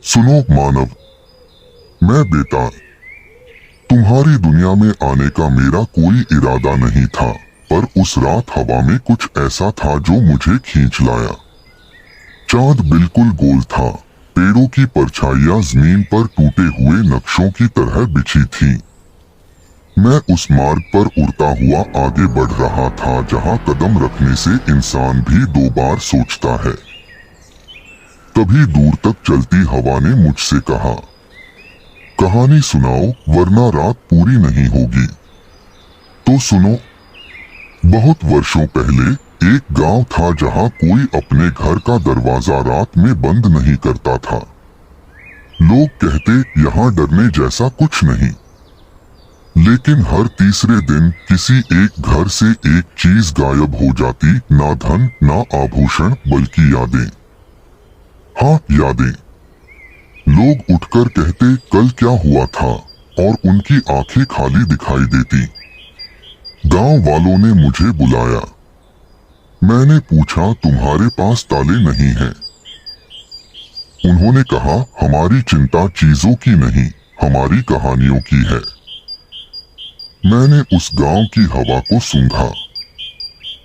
सुनो मानव, मैं बेतार। तुम्हारी दुनिया में आने का मेरा कोई इरादा नहीं था, पर उस रात हवा में कुछ ऐसा था जो मुझे खींच लाया। चांद बिल्कुल गोल था, पेड़ों की परछाइयां जमीन पर टूटे हुए नक्शों की तरह बिछी थीं। मैं उस मार्ग पर उड़ता हुआ आगे बढ़ रहा था जहां कदम रखने से इंसान भी 2 बार सोचता है। तभी दूर तक चलती हवा ने मुझसे कहा, कहानी सुनाओ वरना रात पूरी नहीं होगी। तो सुनो। बहुत वर्षों पहले एक गांव था जहां कोई अपने घर का दरवाजा रात में बंद नहीं करता था। लोग कहते यहाँ डरने जैसा कुछ नहीं। लेकिन हर तीसरे दिन किसी एक घर से एक चीज गायब हो जाती, ना धन ना आभूषण बल्कि यादें। हाँ, यादें। लोग उठकर कहते कल क्या हुआ था, और उनकी आंखें खाली दिखाई देती। गांव वालों ने मुझे बुलाया। मैंने पूछा तुम्हारे पास ताले नहीं हैं? उन्होंने कहा हमारी चिंता चीजों की नहीं, हमारी कहानियों की है। मैंने उस गांव की हवा को सूंघा।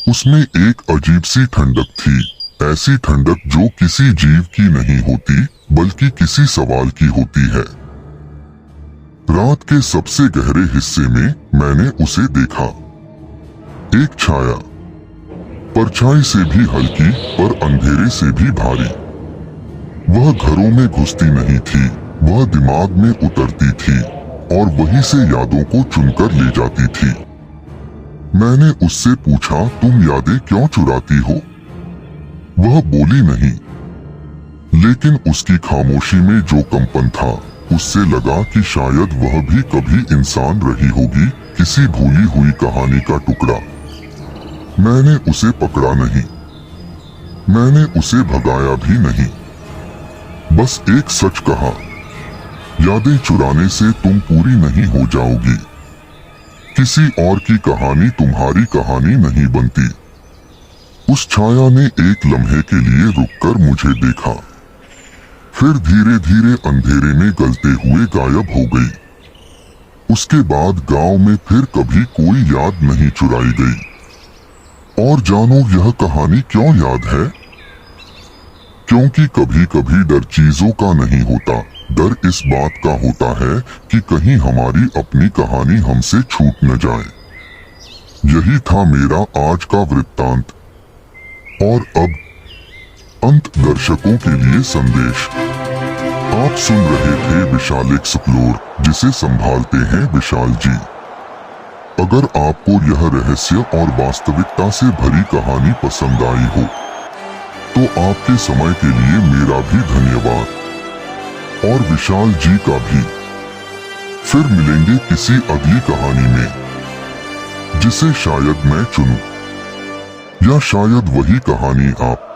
उसमें एक अजीब सी ठंडक थी, ऐसी ठंडक जो किसी जीव की नहीं होती बल्कि किसी सवाल की होती है। रात के सबसे गहरे हिस्से में मैंने उसे देखा। एक छाया, परछाई से भी हल्की पर अंधेरे से भी भारी। वह घरों में घुसती नहीं थी, वह दिमाग में उतरती थी और वहीं से यादों को चुनकर ले जाती थी। मैंने उससे पूछा तुम यादें क्यों चुराती हो? वह बोली नहीं, लेकिन उसकी खामोशी में जो कंपन था उससे लगा कि शायद वह भी कभी इंसान रही होगी, किसी भूली हुई कहानी का टुकड़ा। मैंने उसे पकड़ा नहीं, मैंने उसे भगाया भी नहीं, बस एक सच कहा, यादें चुराने से तुम पूरी नहीं हो जाओगी। किसी और की कहानी तुम्हारी कहानी नहीं बनती। उस छाया ने एक लम्हे के लिए रुककर मुझे देखा, फिर धीरे धीरे अंधेरे में गलते हुए गायब हो गई। उसके बाद गांव में फिर कभी कोई याद नहीं चुराई गई। और जानो यह कहानी क्यों याद है? क्योंकि कभी कभी डर चीजों का नहीं होता, डर इस बात का होता है कि कहीं हमारी अपनी कहानी हमसे छूट न जाए। यही था मेरा आज का वृत्तांत। और अब अंत दर्शकों के लिए संदेश। आप सुन रहे थे विशाल एक्सप्लोर, जिसे संभालते हैं विशाल जी। अगर आपको यह रहस्य और वास्तविकता से भरी कहानी पसंद आई हो तो आपके समय के लिए मेरा भी धन्यवाद, और विशाल जी का भी। फिर मिलेंगे किसी अगली कहानी में, जिसे शायद मैं चुनूं, या शायद वही कहानी आप।